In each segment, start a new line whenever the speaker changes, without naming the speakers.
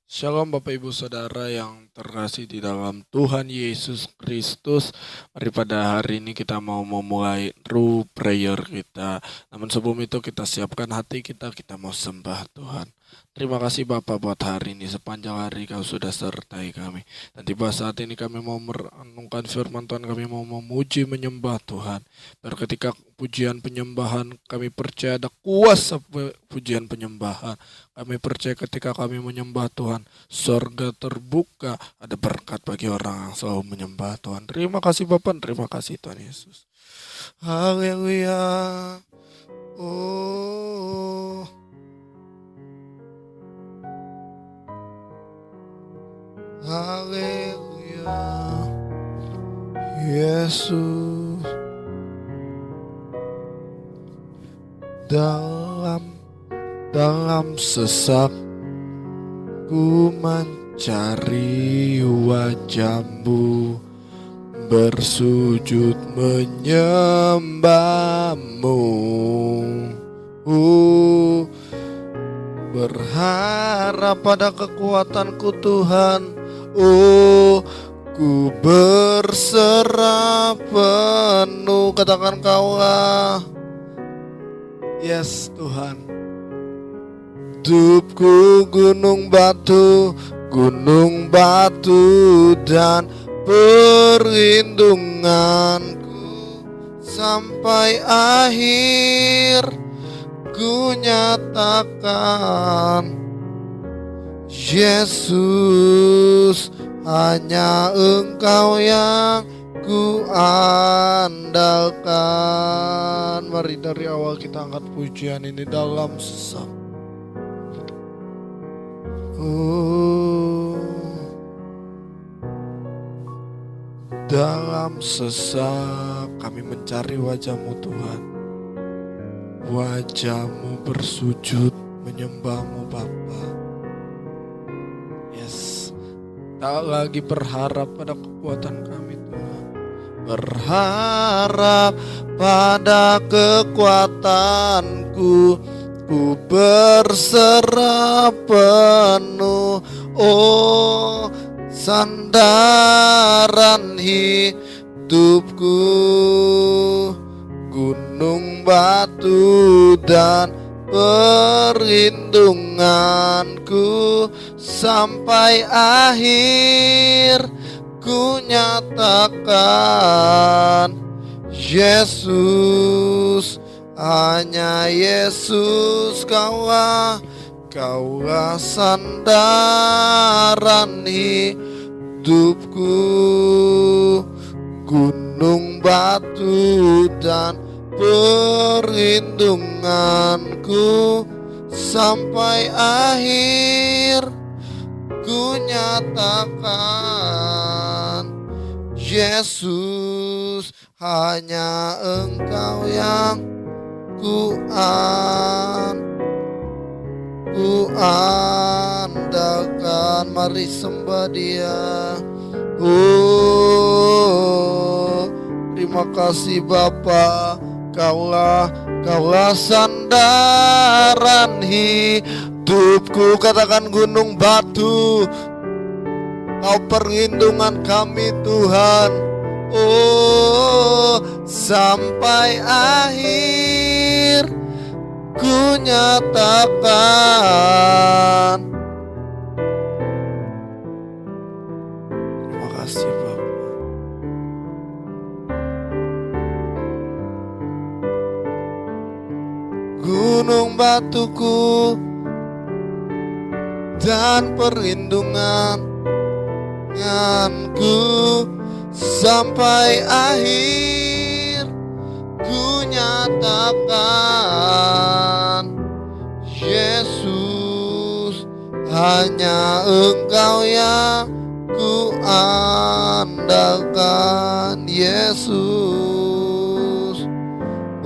Shalom Bapak Ibu Saudara yang terkasih di dalam Tuhan Yesus Kristus. Mari pada hari ini kita mau memulai true prayer kita. Namun sebelum itu kita siapkan hati kita mau sembah Tuhan. Terima kasih Bapak buat hari ini, sepanjang hari Kau sudah sertai kami. Dan tiba saat ini kami mau merenungkan firman Tuhan, kami mau memuji menyembah Tuhan. Biar ketika pujian penyembahan kami percaya ada kuasa pujian penyembahan. Kami percaya ketika kami menyembah Tuhan, surga terbuka, ada berkat bagi orang yang selalu menyembah Tuhan. Terima kasih Bapak, terima kasih Tuhan Yesus. Haleluya. Oh, haleluya. Yesus dalam sesak ku mencari wajah-Mu, bersujud menyembah-Mu. Berharap pada kekuatanku Tuhan. Ku berserah penuh. Katakan Kaulah. Yes Tuhan. Hidupku gunung batu dan perlindunganku sampai akhir. Ku nyatakan Yesus, hanya Engkau yang ku andalkan. Mari dari awal kita angkat pujian ini dalam sesak. Dalam sesak kami mencari wajah-Mu Tuhan. Wajah-Mu, bersujud menyembah-Mu Bapa. Yes. Tak lagi berharap pada kekuatan kami Tuhan. Berharap pada kekuatanku, ku berserah penuh. Oh, sandaran hidupku, gunung batu dan perlindunganku sampai akhir. Ku nyatakan Yesus, hanya Yesus Kaulah sandaran hidupku, gunung batu dan perlindunganku sampai akhir. Ku nyatakan Yesus, hanya Engkau yang ku andalkan. Mari sembah Dia. Oh, terima kasih Bapa. Kaulah sandaran hidupku. Katakan gunung batu, Kau perlindungan kami Tuhan. Oh, sampai akhir ku nyatakan. Terima kasih Bapak. Gunung batuku dan perlindunganku sampai akhir. Ku nyatakan Yesus, hanya Engkau yang ku andalkan. Yesus,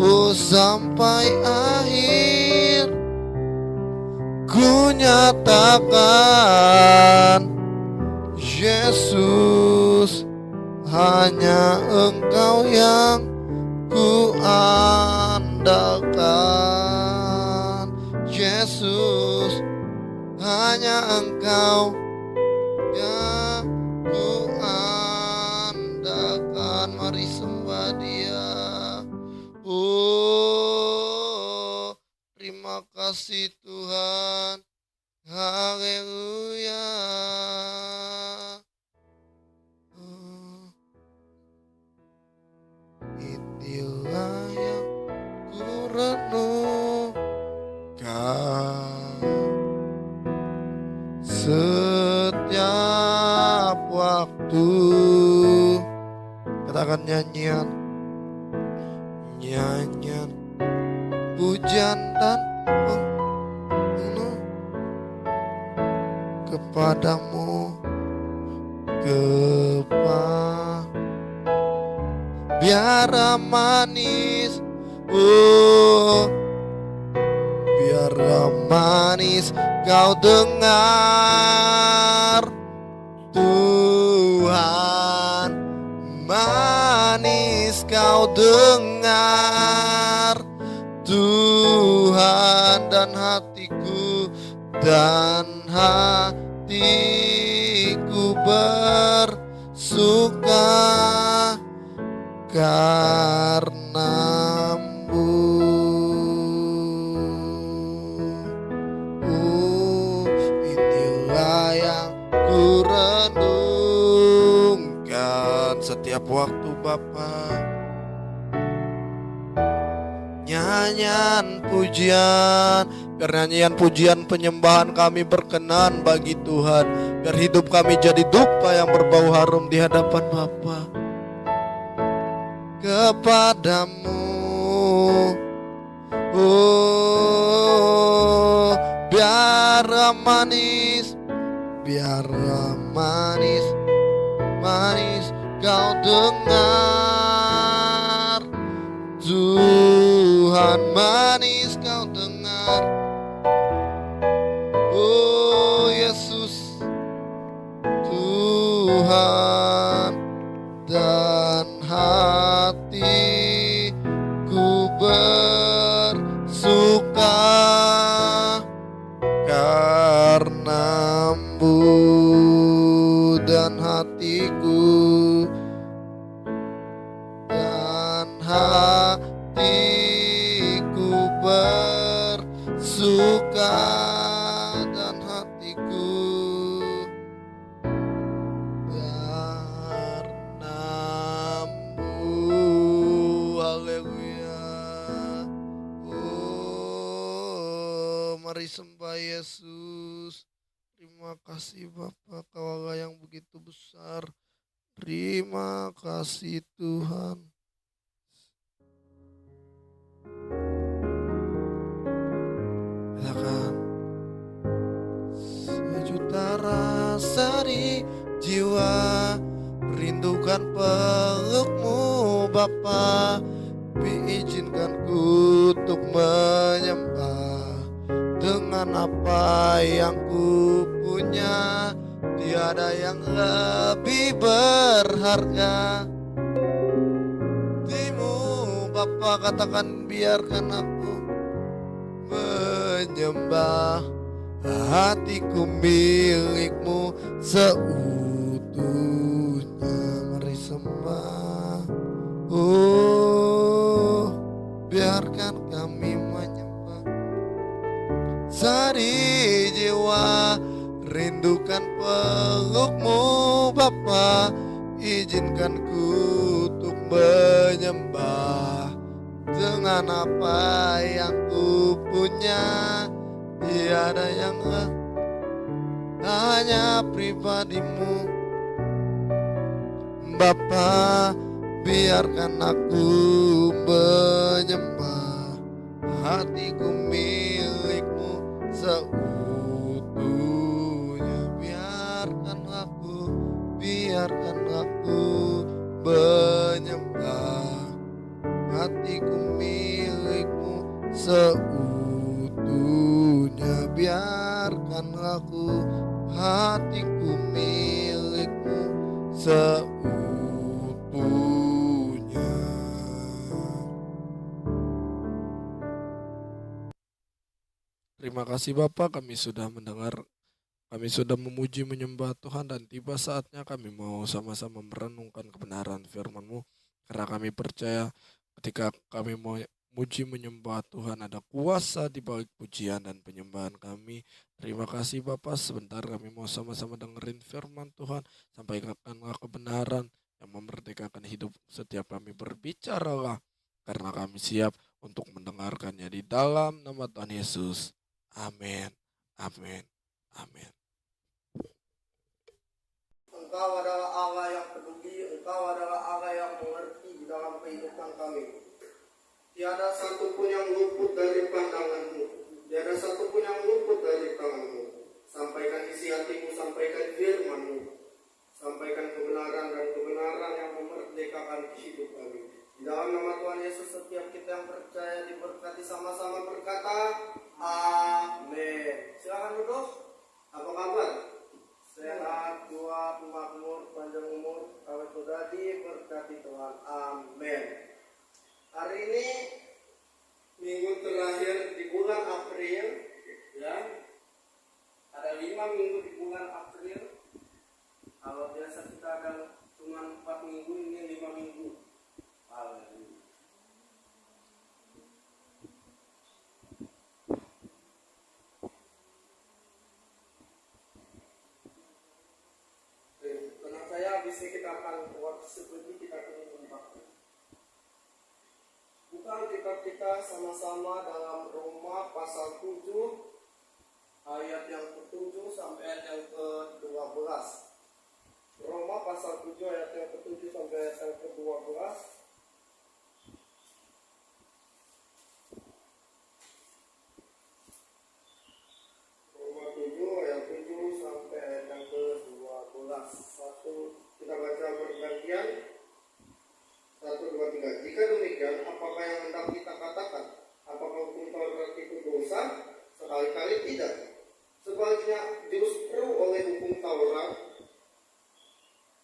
oh sampai akhir. Ku nyatakan Yesus, hanya Engkau yang ku andalkan. Yesus,
hanya Engkau yang ku andalkan. Mari sembah Dia. Oh, terima kasih Tuhan. Haleluya. Oh, inilah yang ku renungkan setiap waktu. Katakan nyanyian pujian dan kepadamu, biar manis, biar manis kau dengar Tuhan, manis kau dengar Tuhan, dan hatiku bersuka karenamu. Inilah yang ku renungkan setiap waktu Bapa. Nyanyian pujian, biar nyanyian pujian penyembahan kami berkenan bagi Tuhan, biar hidup kami jadi dupa yang berbau harum di hadapan Bapa. Kepadamu, oh, biar manis, manis kau dengar Tuhan, manis kau dengar. Oh Yesus, Tuhan, dan hatiku bersuka karenamu, dan hatiku bersuka, dan hatiku karenamu. Haleluya. Oh, mari sembah Yesus. Terima kasih Bapa, Kau Allah yang begitu besar. Terima kasih Tuhan. Sejuta rasa di jiwa, rindukan pelukmu Bapa. Izinkan ku untuk menyembah dengan apa yang ku punya. Tiada yang lebih berharga timu Bapa. Katakan biarkan aku menyembah, hatiku milikmu seutuhnya. Mari sembah. Oh, biarkan kami menyembah. Sari jiwa, rindukan pelukmu Bapa. Izinkan ku untuk menyembah dengan apa yang ku punya. Tiada yang hanya pribadimu Bapa. Biarkan aku menyembah, hatiku milikmu seutuhnya. Biarkan aku menyembah, hatiku milikmu seutuhnya. Biarkan aku, hatiku milikmu seutuhnya. Terima kasih Bapak, kami sudah mendengar
Kami sudah memuji menyembah Tuhan dan tiba saatnya kami mau sama-sama merenungkan kebenaran firman-Mu. Karena kami percaya ketika kami mau muji menyembah Tuhan ada kuasa di balik pujian dan penyembahan kami. Terima kasih Bapak, sebentar kami mau sama-sama dengerin firman Tuhan. Sampaikanlah kebenaran yang memerdekakan hidup setiap kami berbicaralah. Karena kami siap untuk mendengarkannya di dalam nama Tuhan Yesus. Amin. Amin. Amin.
Engkau adalah Allah yang peduli, Engkau adalah Allah yang mengerti di dalam kehidupan kami. Tiada satupun yang luput dari pandangan-Mu, tiada satupun yang luput dari tangan-Mu. Sampaikan isi hati-Mu, sampaikan firman-Mu, sampaikan kebenaran dan kebenaran yang memerdekakan hidup kami. Di dalam nama Tuhan Yesus, setiap kita yang percaya diberkati, sama-sama berkata, amin. Silakan duduk. Apa kabar? Sehat, kuat, makmur, panjang umur, awet muda diberkati Tuhan. Amin. Hari ini minggu terakhir di bulan April, ya. Ada 5 minggu di bulan April. Kalau biasa kita ada cuma 4 minggu, ini 5 minggu. Haleluya. Tenang saya, habis ini kita akan seperti kita akan membahas. Bukan kitab kita sama-sama dalam Roma pasal 7 ayat yang ke-7 sampai ayat yang ke-12. Roma pasal 7 ayat yang ke-7 sampai ayat yang ke-12. Roma 7 ayat 7 sampai ayat yang ke-12. Satu, kita baca bergantian. 1, 2, 3. Jika demikian, apakah yang hendak kita katakan? Apakah hukum Taurat itu dosa? Sekali-kali tidak. Sebaliknya, justru oleh hukum Taurat,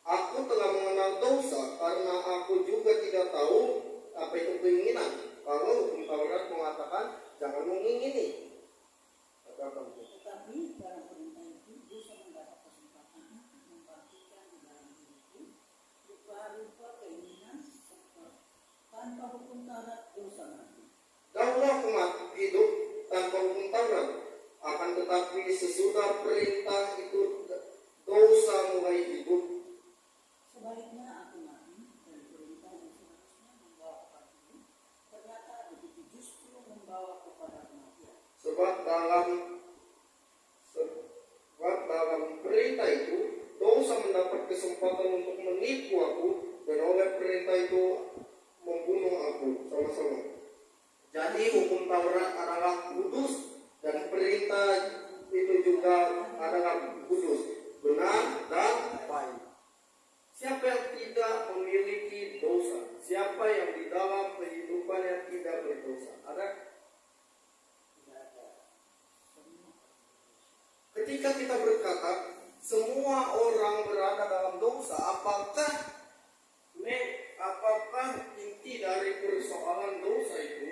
aku telah mengenal dosa karena aku juga tidak tahu apa itu keinginan. Kalau hukum Taurat mengatakan jangan mengingini.
Tetapi dalam perintah itu dosa mendapat kesempatan untuk membagikan di dalam diriku rupa-rupa keinginan tanpa hukum Taurat dosa mati.
Daulah umat hidup tanpa hukum Taurat, akan tetapi sesudah perintah itu dosa mulai hidup.
Sebaliknya aku mati dari perintah yang seharusnya membawa kepada hidup, ternyata begitu justru membawa kepada kematian.
Sebab dalam perintah itu dosa mendapat kesempatan untuk menipu aku, dan oleh perintah itu membunuh aku. Sama-sama. Jadi hukum Taurat adalah kudus dan perintah itu juga adalah kudus, benar dan baik. Siapa yang tidak memiliki dosa? Siapa yang di dalam kehidupannya tidak berdosa? Ada? Ketika kita berkata semua orang berada dalam dosa, apakah inti dari persoalan dosa itu?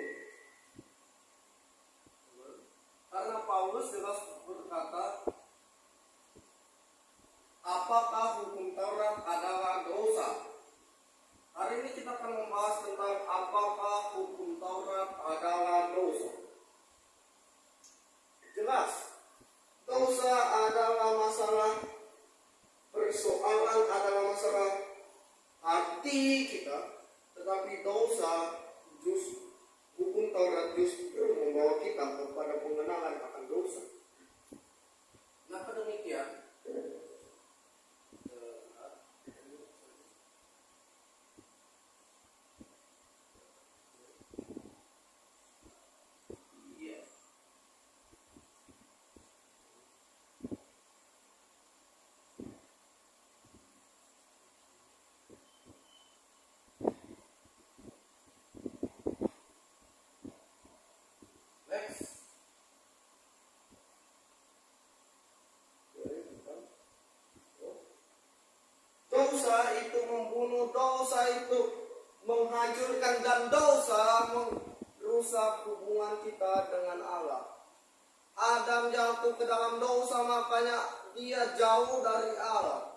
Karena Paulus jelas berkata, apakah hukum Taurat adalah dosa? Hari ini kita akan membahas tentang apakah hukum Taurat adalah dosa. Jelas, dosa adalah masalah, persoalan adalah masalah hati kita, tetapi dosa hukum Taurat justru membawa kita kepada pengenalan akan dosa. Kenapa demikian? Dosa itu membunuh, dosa itu menghancurkan, dan dosa merusak hubungan kita dengan Allah. Adam jatuh ke dalam dosa, makanya dia jauh dari Allah.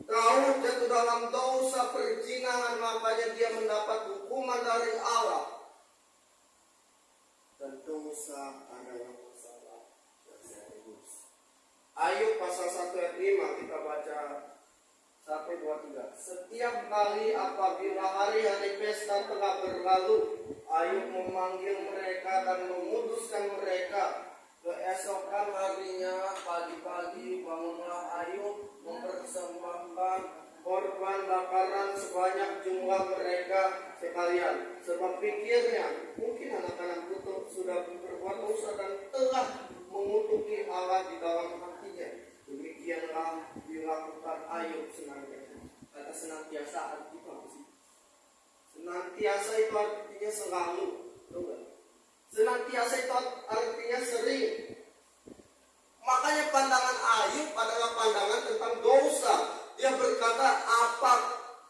Daud jatuh dalam dosa perzinahan, makanya dia mendapat hukuman dari Allah. Dan dosa adalah masalah yang serius. Ayub pasal 1 ayat 5 kita baca 1, 2, 3. Setiap kali apabila hari-hari pesta telah berlalu, Ayub memanggil mereka dan memutuskan mereka. Keesokan harinya pagi-pagi bangunlah Ayub mempersembahkan korban bakaran sebanyak jumlah mereka sekalian. Sebab pikirnya, mungkin anak-anak itu sudah berbuat dosa dan telah mengutuki Allah di dalam hatinya. Demikianlah dilakukan Ayub senantiasa. Kata senantiasa artinya apa sih? Senantiasa itu artinya selalu. Senantiasa itu artinya sering. Makanya pandangan Ayub adalah pandangan tentang dosa. Dia berkata, apa?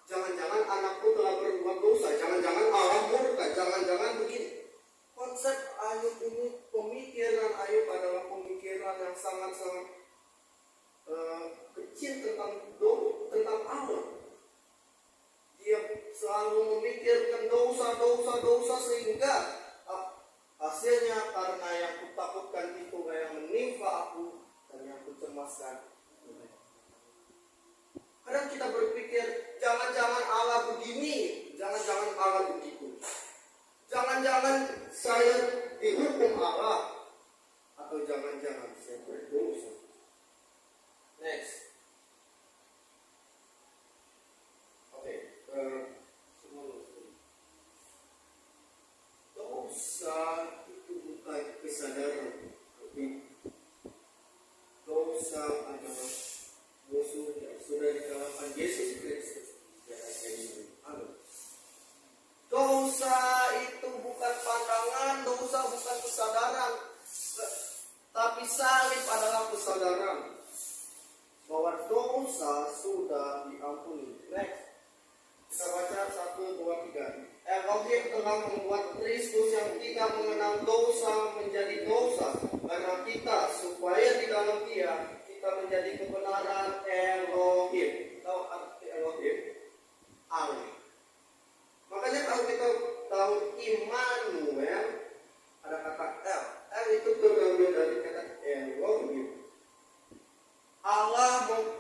Jangan-jangan anakku telah berbuat dosa. Jangan-jangan Allah murka. Jangan-jangan begini. Konsep Ayub ini, pemikiran Ayub adalah pemikiran yang sangat-sangat kecil tentang Allah. Dia selalu memikirkan dosa sehingga hasilnya karena yang kutakutkan itu yang menimpa aku dan yang kucemaskan. Kadang kita berpikir, jangan-jangan Allah begini, jangan-jangan Allah begitu, jangan-jangan saya dihukum Allah, atau jangan-jangan saya berdosa. Next. Oke, dosa itu bukan kesadaran, tapi dosa adalah musuh yang sudah dikalahkan Yesus Kristus. Dosa itu bukan pandangan, dosa bukan kesadaran, tapi salib adalah kesadaran bahwa dosa sudah diampuni. Next. Kita baca 1, 2, 3. Elohim telah membuat Kristus yang tidak mengenal dosa menjadi dosa karena kita, supaya di dalam Dia kita menjadi kebenaran Elohim. Tahu arti Elohim? Allah. Makanya kalau kita tahu Immanuel, ada kata El. El itu terambil dari kata Elohim.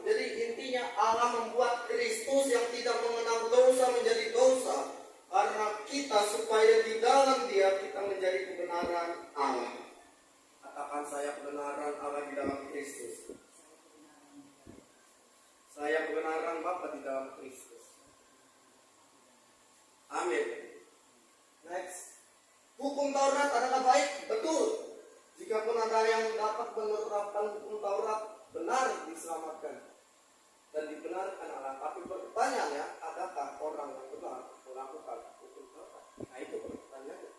Jadi intinya Allah membuat Kristus yang tidak mengenal dosa menjadi dosa karena kita, supaya di dalam Dia kita menjadi kebenaran Allah. Katakan, saya kebenaran Allah di dalam Kristus. Saya kebenaran Bapa di dalam Kristus. Amin. Next. Hukum Taurat adalah baik, betul. Jikapun ada yang dapat menerapkan hukum Taurat, benar diselamatkan dan dibenarkan Allah. Tapi pertanyaannya, adakah orang yang benar melakukan hukum Taurat? Nah, itu pertanyaannya.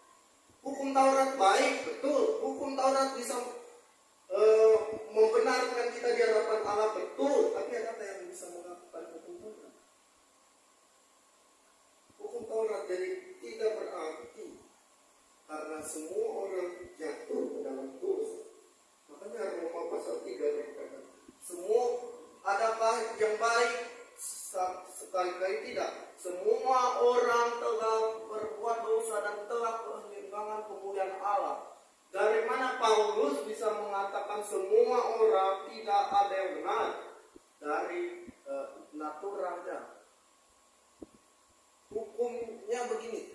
Hukum Taurat baik, betul. Hukum Taurat bisa membenarkan kita di hadapan Allah, betul. Tapi adakah yang bisa melakukan hukum Taurat? Hukum Taurat jadi tidak berarti karena semua orang jatuh ke dalam dosa. Makanya Roma pasal 3 berkata, semua adakah yang baik? Sekali-kali tidak. Semua orang telah berbuat dosa dan telah kehilangan kemuliaan Allah. Dari mana Paulus bisa mengatakan semua orang tidak ada yang benar? Dari naturalnya. Hukumnya begini,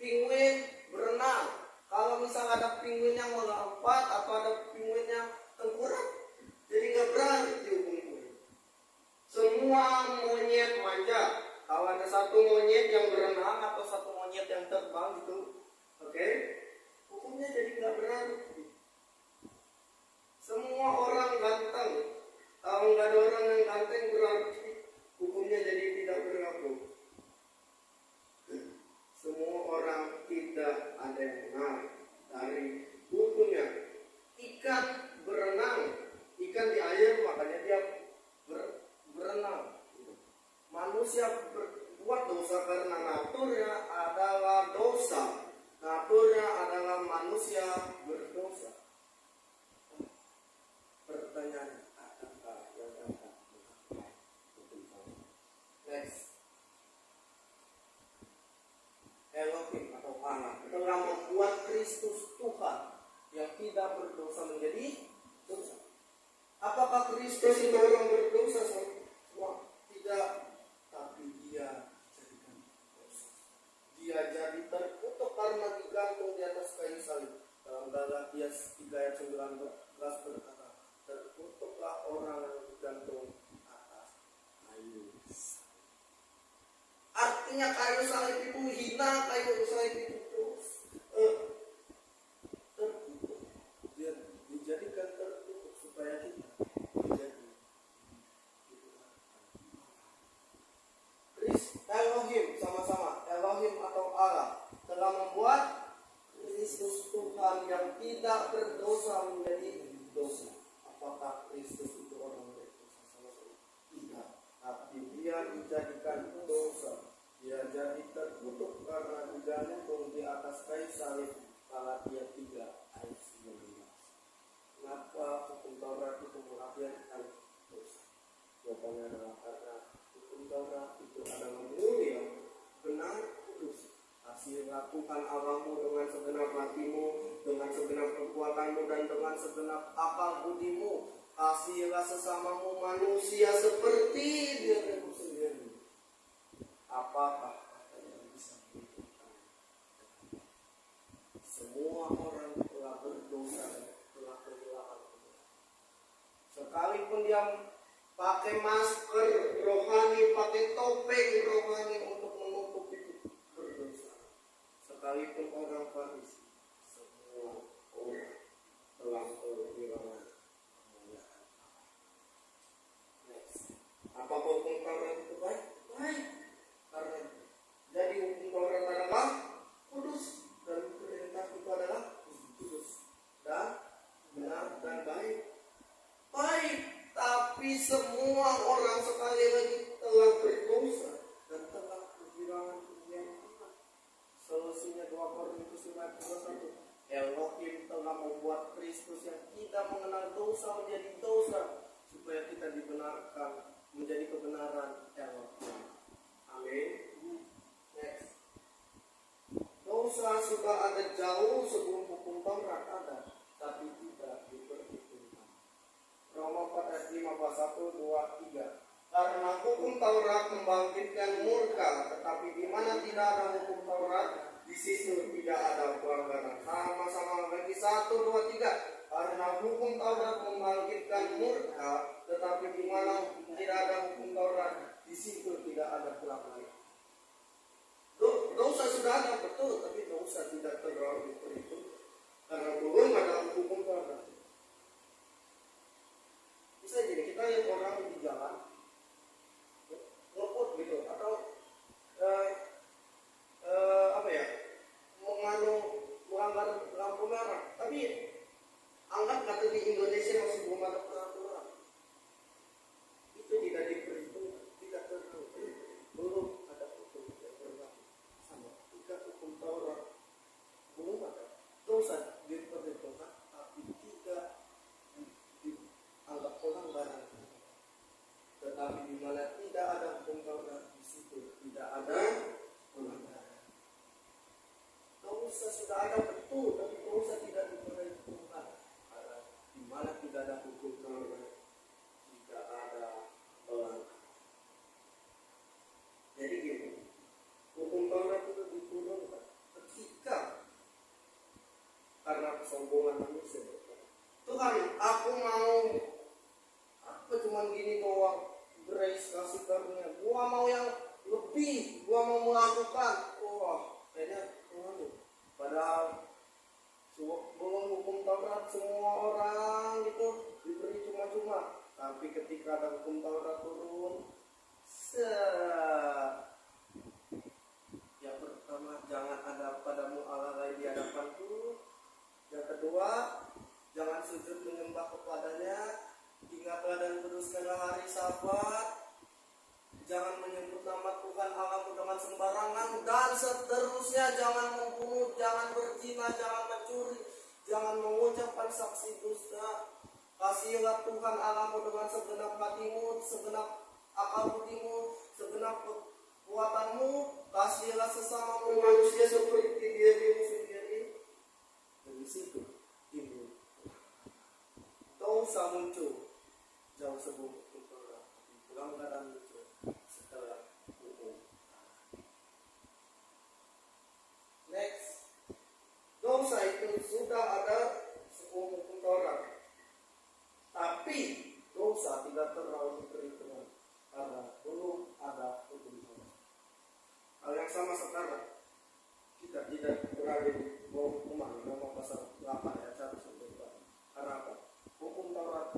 penguin berenang. Kalau misalnya ada penguin yang melompat atau ada penguin yang tengkurap, jadi nggak berani dihukum. Semua monyet manja. Kalau ada satu monyet yang berenang atau satu monyet yang terbang gitu, oke, hukumnya jadi nggak berani. Semua orang ganteng. Kalau nggak ada orang yang ganteng berarti hukumnya jadi tidak berlaku. Semua orang tidak ada yang benar dari hukumnya. Ikan berenang, ikan di air makanya dia berenang. Manusia berbuat dosa karena naturnya adalah dosa. Naturnya adalah tidak berdosa menjadi dosa. Apakah Kristus itu orang berdosa semua? Tidak, tapi dia jadikan dosa. Dia jadi terkutuk karena digantung di atas kayu salib. Dalam Galatia 3 ayat 19 berkata, terkutuklah orang yang digantung atas kayu salib. Artinya kayu salib itu hina, kayu salib itu terkutuk. Dia dijadikan terkutuk supaya kita menjadi Elohim, sama-sama Elohim atau Allah telah membuat Kristus Tuhan yang tidak berdosa menjadi dosa. Apakah Kristus itu orang berdosa? Sama-sama tidak. Tapi dia dijadikan dosa. Dia jadi terkutuk karena digantung di atas kayu salib. Galatia 3 ayat 19. Kenapa hukum Taurat itu mengakhirkan dosa? Jawabannya adalah karena hukum Taurat itu adalah mulia, benar, kudus. Kasihlah Tuhan Allahmu dengan segenap hatimu, dengan segenap kekuatanmu, dan dengan segenap akal budimu. Kasihilah sesamamu manusia seperti dirimu sendiri. Apakah yang bisa menentukan? Semua orang telah berdosa dan telah kehilangan kebenaran. Sekalipun dia pakai masker rohani, pakai topeng rohani untuk menutupi berdosa. Sekalipun orang Farisi, semua orang telah kehilangan kemuliaan Allah. Next. Apa hukum Taurat itu baik? Baik. Karena jadi hukum Taurat adalah kudus dan perintah itu adalah kudus dan benar dan baik. Baik, tapi semua orang sekali lagi telah berdosa dan telah kehilangan kemuliaan Allah. Solusinya 2 Korintus 5:21. Elohim telah membuat Kristus yang tidak mengenal dosa menjadi dosa supaya kita dibenarkan menjadi kebenaran Elohim. Amin. Next. Dosa sudah ada jauh sebelum hukum Taurat ada, tapi tidak diperhitungkan. Roma 4 ayat 5 pasal 1, 2, 3. Karena hukum Taurat membangkitkan murka, tetapi di mana tidak ada hukum Taurat, di situ tidak ada pelanggaran. Sama-sama lagi 1, 2, 3. Karena hukum Taurat membangkitkan murka, tetapi di mana tidak ada hukum Taurat, di situ tidak ada pelanggaran. Dosa sudah ada betul, tapi dosa tidak terlalu diperhitungkan karena belum ada hukum Taurat. Bisa jadi kita yang orang di jalan ngeluput gitu atau melanggar lampu merah, tapi anggap kata di Indonesia masih belum ada peraturan, itu tidak diperhitungkan, tidak terlalu belum ada hukum yang berlaku. Sama jika hukum Taurat belum ada, dosa diperhitungkan, tapi tidak dianggap pelanggaran. Tetapi di mana tidak ada hukum Taurat, di situ tidak ada pelanggaran. Dosa sudah ada betul, tapi dosa tidak diperhitungkan. Di mana tidak ada hukum Taurat, tidak ada pelanggaran. Jadi gini, hukum Taurat itu diturunkan ketika karena kesombongan manusia. Tuhan, aku mau apa cuman gini doang, grace kasih karunia. Gua mau yang lebih, gua mau melakukan. Wah, kayaknya Tuhan. Padahal belum hukum Taurat semua orang itu diberi cuma-cuma. Tapi ketika ada hukum Taurat turun, yang pertama, jangan ada padamu Allah lain di hadapanku. Yang kedua, jangan sujud menyembah kepadanya. Ingatlah dan kuduskanlah hari Sabat. Jangan menyebut nama Tuhan Allahmu dengan sembarangan, dan seterusnya. Jangan membunuh, jangan berzina, jangan mencuri, jangan mengucapkan saksi dusta. Kasihilah Tuhan Allahmu dengan segenap hatimu, segenap akal budimu, segenap kekuatanmu. Kasihilah sesamamu manusia seperti dirimu sendiri. Dari situ timbul dosa muncul jauh sebelum hukum Taurat, pelanggaran muncul setelah hukum. Next, dosa itu sudah ada sebelum hukum Taurat, tapi dosa tidak terlalu diperhitungkan karena belum ada hukum Taurat. Hal yang sama sekarang, kita tidak berada di bawah hukuman Roma pasal 8 ayat 1 sampai 4. Karena apa? Hukum Taurat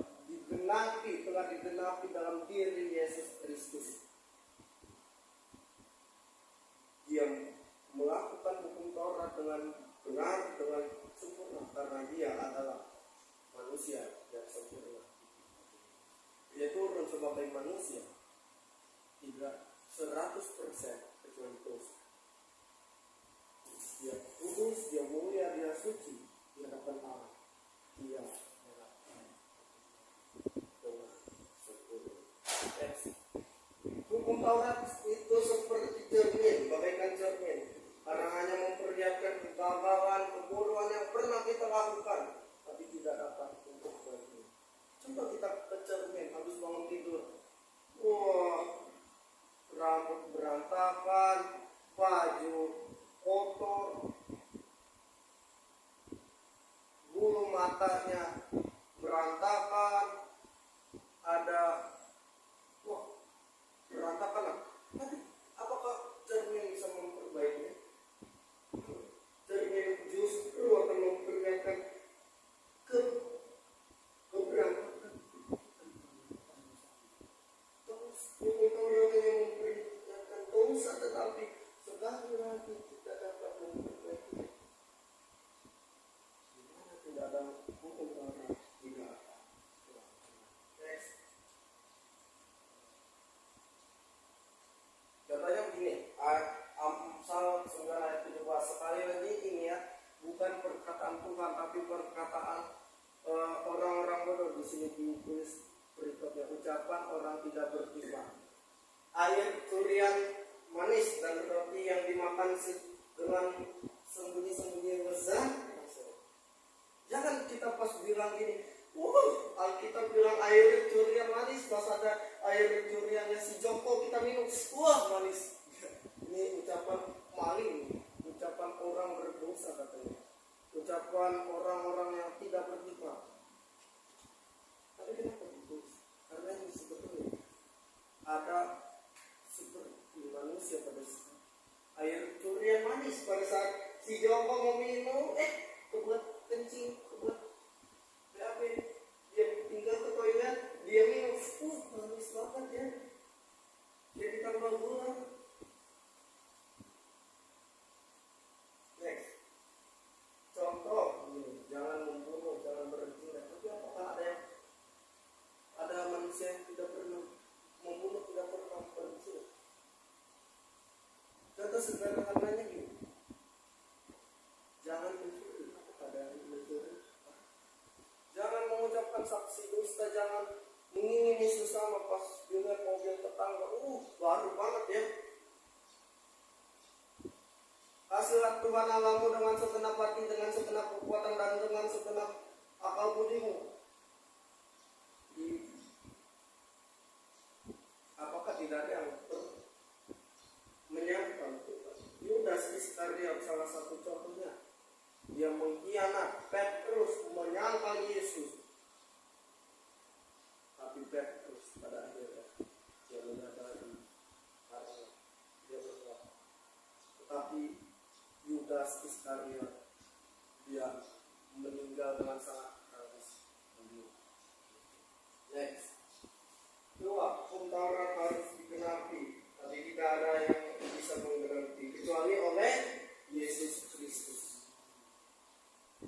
telah digenapi dalam diri Yesus Kristus. Dia melakukan hukum Taurat dengan benar, dengan sempurna, karena dia adalah manusia yang sempurna. Dia turun sebagai manusia, tidak 100% kecuali dosa. Dia kudus, dia mulia, dia suci di hadapan Allah. Dia melakukan dengan sempurna. Hukum Taurat itu seperti cermin, bagaikan cermin, karena hanya memperlihatkan kegagalan, kebodohan yang pernah kita lakukan, tapi tidak dapat untuk berhenti. Coba kita ke cermin habis bangun tidur. Wah, rambut berantakan, baju kotor, bulu matanya berantakan, ada berantakan lah. Tapi apakah cermin bisa memperbaikinya? Cermin justru akan memperlihatkan keberantakan. Terus hukum Taurat yang memperlihatkan dosa, tetapi sekali lagi tidak dapat memperbaikinya. Dimana tidak ada hukum Taurat, tidak ada. Next. Contohnya begini, Amsal 9 ayat 17. Sekali lagi ini ya, bukan perkataan Tuhan tapi perkataan orang-orang bodoh. Di sini ditulis berikutnya, ucapan orang tidak beriman. Air curian manis dan roti yang dimakan dengan sembunyi-sembunyi lezat. Jangan kita pas bilang gini, Alkitab bilang air curian manis, pas ada air curiannya si Joko kita minum, wah manis. Ini ucapan maling, ucapan orang berdosa katanya, ucapan orang-orang yang tidak beriman. Tapi kenapa ditulis? Karena ini sebetulnya ada seperti manusia pada saat air curian manis, pada saat si Joko mau minum, kebuat kencing, kebuat BAB, dia tinggal ke toilet, dia minum, manis banget ya, dia ditambah gula. Next, contoh, jangan membunuh, jangan berzina. Tapi apakah ada manusia yang tidak pernah membunuh, tidak pernah berzina? Contoh sederhananya gini, jangan mencuri. Ada yang mencuri. Jangan mengucapkan saksi dusta, jangan mengingini sesama pas dengar mobil tetangga. Baru banget ya. Kasihlah Tuhan Allahmu dengan segenap hati, dengan segenap kekuatan, dan dengan segenap akal budimu. Apakah tidak ada yang menyangkal Tuhan? Yudas Iskariot salah satu contohnya. Dia mengkhianat Petrus, menyangkal Yesus. Tapi Petrus pada akhirnya dia menyadari karena dia bersalah. Tetapi Yudas Iskariot dia meninggal dengan sangat tragis. Next. Dua, hukum Taurat harus digenapi, tapi tidak ada yang bisa menggenapi kecuali oleh Yesus Kristus.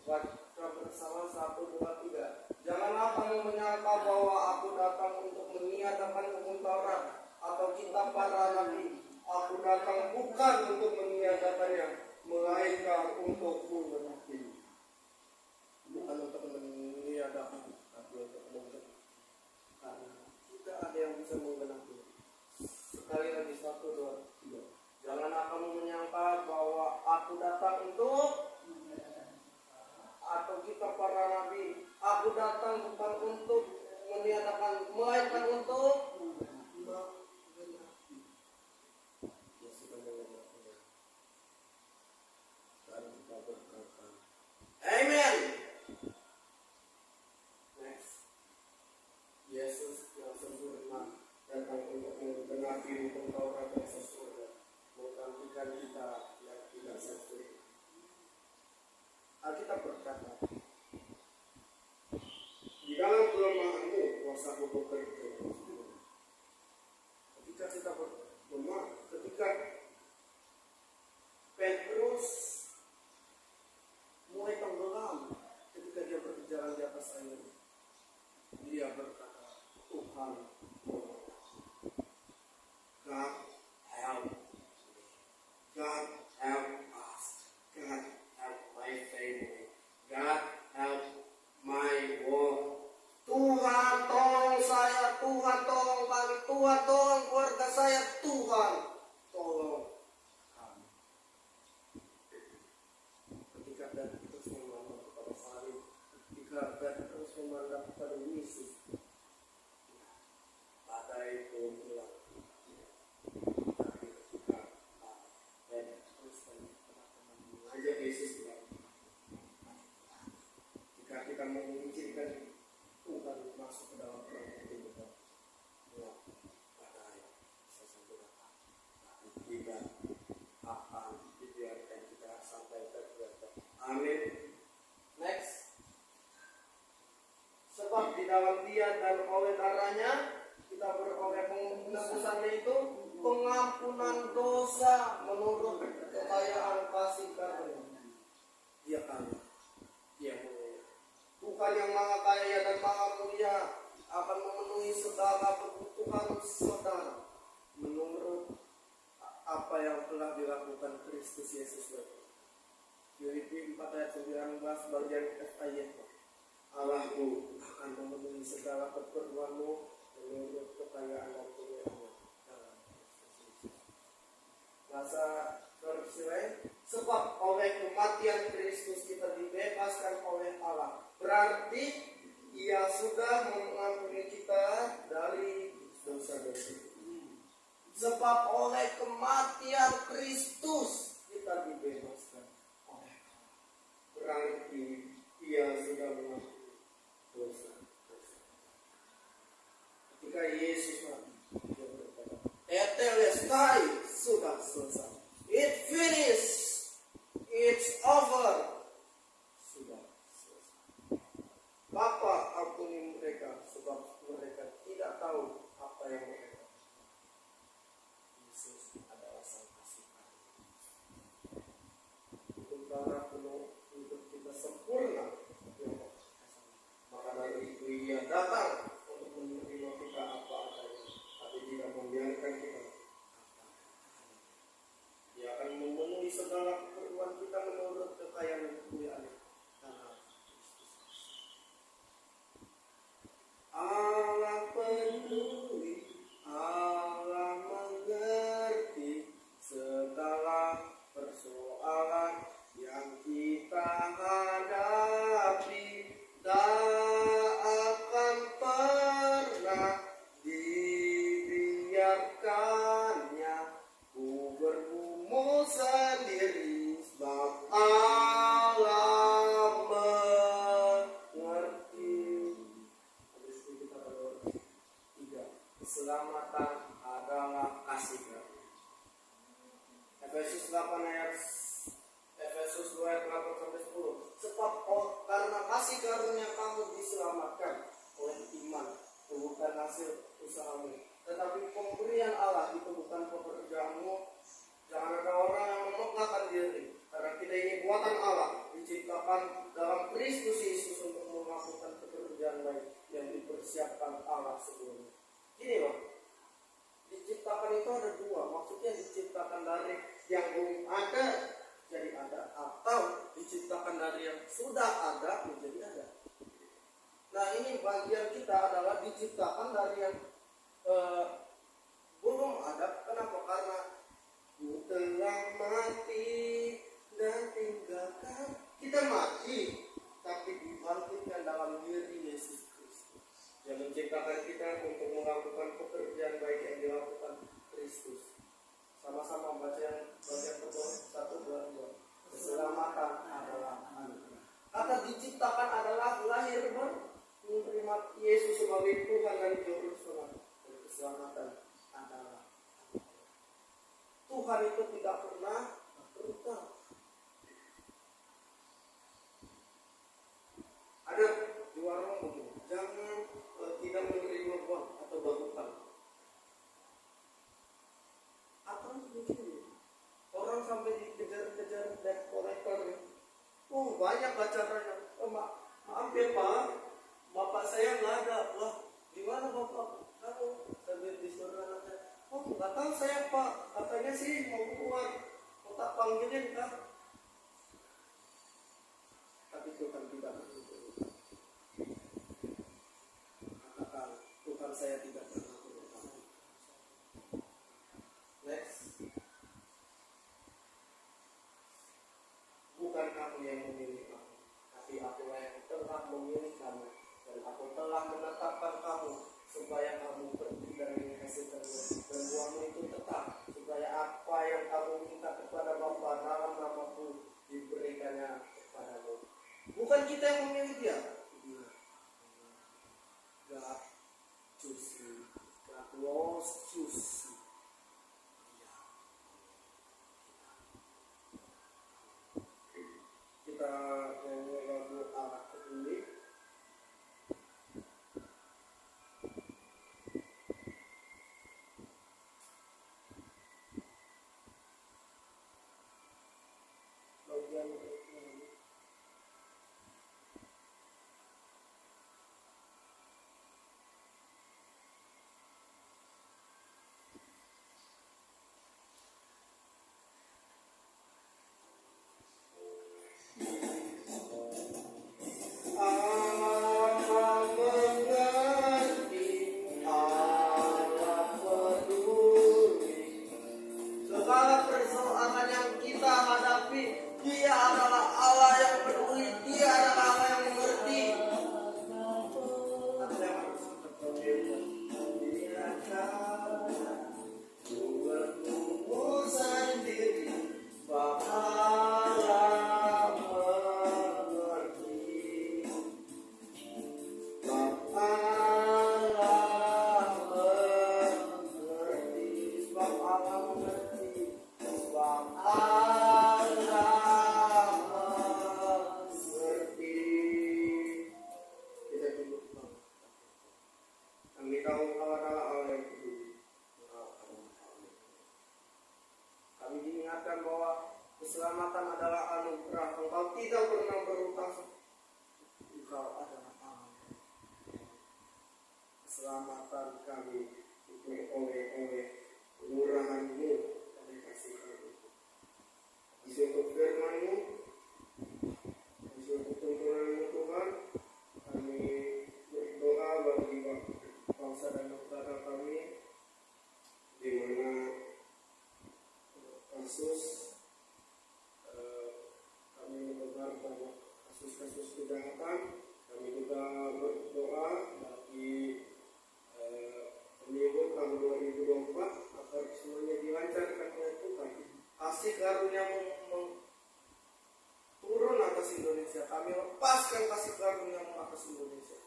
Baca bersama 1, 2, 3. Janganlah kamu menyangka bahwa aku datang untuk meniadakan hukum Taurat atau kitab para nabi. Aku datang bukan untuk meniadakannya, melainkan untuk menggenapi. Bukan untuk meniadakan, tapi untuk menggenapi. Karena tidak ada yang bisa menggenapi. Sekali lagi 1, 2, 3. Janganlah kamu menyangka bahwa aku datang untuk atau kita para nabi. Aku datang bukan untuk meniadakan, melainkan untuk menggenapi. Ya sudah menggenapinya. Dan kita berkata, Amen. Next. Yesus yang sempurna datang untuk menggenapi hukum Taurat yang sempurna, menggantikan kita yang tidak sempurna. Alkitab berkata, di dalam kelemahanmu kuasaku bekerja. Ketika kita lemah, ketika Petrus mulai tenggelam, ketika dia berjalan di atas air, dia berkata, Tuhan, God help me. God help us. God help my family. God help my world. Tuhan tolong saya, Tuhan tolong kami, Tuhan tolong keluarga saya, Tuhan tolong kami. Ketika Petrus memandang kepada salib, ketika Petrus memandang kepada Yesus, badai pun hilang. Petrus dan teman-teman mengajak Yesus bilang, jika kita mengizinkan Tuhan masuk ke dalam perang hidup kita, badai bisa sampai datang, tapi tidak akan dibiarkan kita sampai terbiarkan. Amin. Next. Sebab di dalam Dia dan oleh darahnya kita beroleh penebusannya itu pengampunan dosa menurut kekayaan kasih karunia. Dia kaya, Dia mulia. Tuhan yang maha kaya dan maha mulia akan memenuhi segala kebutuhan saudara menurut apa yang telah dilakukan Kristus Yesus bagi. Filipi 4 ayat 19 bagian F ayat. Allahku akan memenuhi segala keperluanmu menurut kekayaan dan kemuliaan-Nya dalam Kristus Yesus. Bahasa versi lain, sebab oleh kematian Kristus kita dibebaskan oleh Allah. Berarti Ia sudah mengampuni kita dari dosa-dosa. Sebab oleh kematian Kristus kita dibebaskan oleh Allah. Berarti Ia sudah mengampuni dosa-dosa. Ketika Yesus mati, Dia berkata, Tetelestai, sudah selesai. It finished. It's over. Sudah selesai. Bapa, ampuni mereka, sebab mereka tidak tahu apa yang mereka. Yesus adalah Sang Kasih Karunia. Hukum Taurat penuh untuk kita sempurna. Maka dari itu Ia datang untuk menerima kita apa adanya, tapi tidak membiarkan kita. Dia akan memenuhi segala keperluan kita menurut kekayaan dan kemuliaan-Nya. Allah peduli, Allah mengerti segala persoalan yang kita hadapi. Tak akan pernah dibiarkannya ku bergumul sendiri, sebab Allah mengerti. Habis itu kita berdoa. 3. Keselamatan adalah kasih karunia. Efesus 8 ayat Efesus 2 ayat 8 sampai 10. Sebab karena kasih karunia kamu diselamatkan oleh iman, bukan hasil usahamu, tetapi pemberian Allah itu bukan pekerjaanmu. Jangan ada orang yang memegahkan diri, karena kita ini buatan Allah, diciptakan dalam Kristus Yesus untuk melakukan pekerjaan baik yang dipersiapkan Allah sebelumnya. Gini loh, diciptakan itu ada dua, maksudnya diciptakan dari yang belum ada jadi ada, atau diciptakan dari yang sudah ada menjadi ada. Nah, ini bagian kita adalah diciptakan dari yang belum ada. Kenapa? Karena ku telah mati dan tinggalkan. Kita mati, tapi dibangkitkan dalam diri Yesus Kristus yang menciptakan bagi Tuhan dan Juru Selamat dan keselamatan adalah Tuhan itu tidak pernah berhutang. Ada di warung begini, jangan tidak menerima uang atau berhutang. Apa begini? Orang sampai dikejar-kejar debt collector. Oh, banyak acaranya. Maaf ya Pak, bapak saya nggak ada. Wah, gimana bapak? Kamu sambil disuruh anaknya. Oh, nggak tahu saya Pak. Katanya sih mau keluar. Mau tak panggilin kan? Tapi Tuhan tidak menghubungi. Katakan, Tuhan saya tidak pernah berhutang. Next. Bukan kamu yang memilih aku, tapi akulah yang telah memilih kamu, dan aku telah menetapkan kamu supaya kamu pergi dan menghasilkan buah, dan buahmu itu tetap, supaya apa yang kamu minta kepada Bapa dalam namaku diberikannya kepadamu. Bukan kita yang memilih dia. God choose you. God was choose you. Kita nyanyi lagu Anak Peduli. Bagian ini. Allah mengerti, Allah peduli. Segala persoalan yang kita hadapi, Dia adalah Allah yang peduli, Dia adalah Allah yang mengerti. Buatmu sendiri, Allah mengerti. Allah mengerti, sebab Allah mengerti, sebab Allah mengerti. Kita tunduk banget. Kami tahu Allah adalah Allah yang peduli. Kami diingatkan bahwa keselamatan adalah anugerah. Engkau tidak pernah berhutang. Engkau adalah Allah. Keselamatan kami diperoleh oleh kemurahan-Mu dan kasih Kamu. Isi untuk firman-Mu, isi untuk tuntunan-Mu Tuhan, kami berdoa bagi bangsa dan negara kami, di mana kasus kami mendengar banyak kasus-kasus kejahatan. Kami juga berdoa bagi pemilu tahun 2024 agar semuanya dilancarkan oleh Tuhan. Kasih karunia-Mu turun atas Indonesia. Kami lepaskan kasih karunia-Mu atas Indonesia.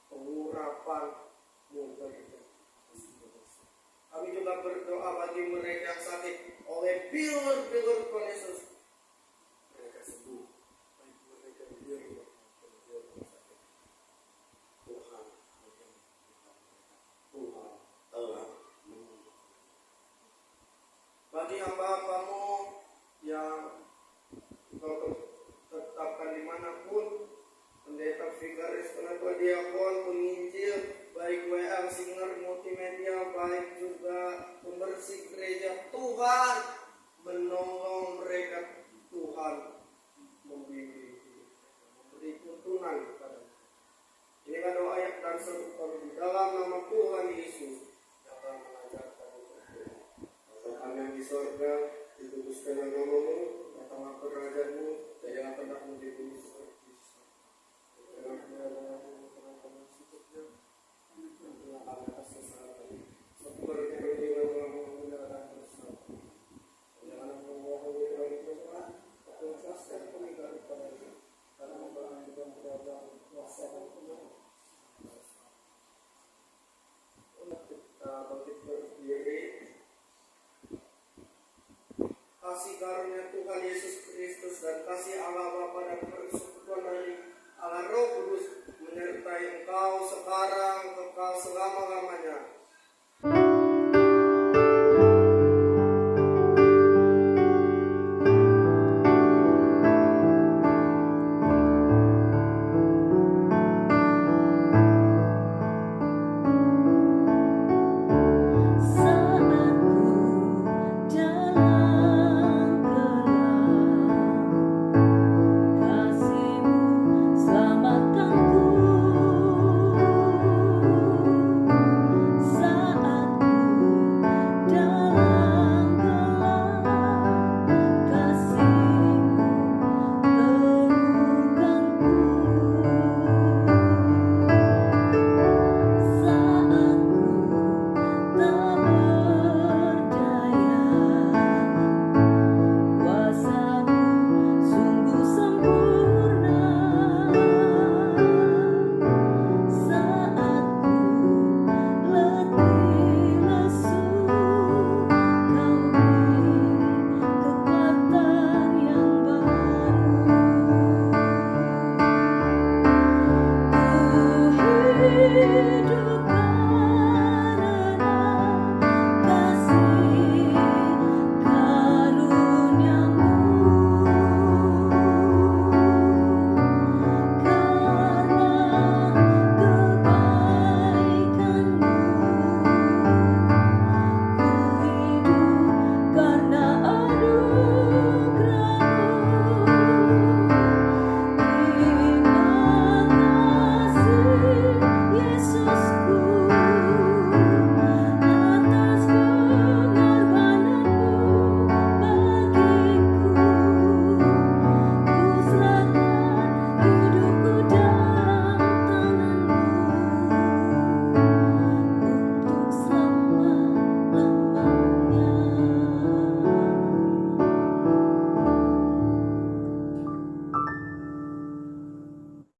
Pengurapan-Mu terjadi atas Indonesia. Kami juga berdoa bagi mereka yang sakit oleh bilur-bilur Tuhan Yesus. Mereka sembuh. Baik mereka yang bilur maupun sakit. Tuhan telah menunggu. Bagi hamba-Hamba-Mu yang Kau tetapkan dimanapun, pendeta, vikaris, penatua, diakon, penginjil, baik WL, singer, multimedia, baik juga pembersih gereja, Tuhan menolong mereka, Tuhan memberi tuntunan kepada mereka. Inilah doa dan seru kami di dalam nama Tuhan Yesus yang telah mengajarkan berdoa. Bapa kami yang di sorga, dikuduskanlah nama-Mu, datanglah kerajaan-Mu, janganlah kehendak-Mu di bumi seperti di surga. Jangan kehendak-Mu kehendak-Mu secukupnya, dan kami atas kesalahan seperti perbuatan-Mu dan bersalah. Janganlah menguasai dari kesalahan, tapi lepaskan kami daripada karena Engkau yang kerajaan, kuasa dan kemuliaan. kasih karunia Tuhan Yesus Kristus dan kasih Allah Bapa dan persekutuan dari Allah Roh Kudus menyertai engkau sekarang, kekal selama-lamanya.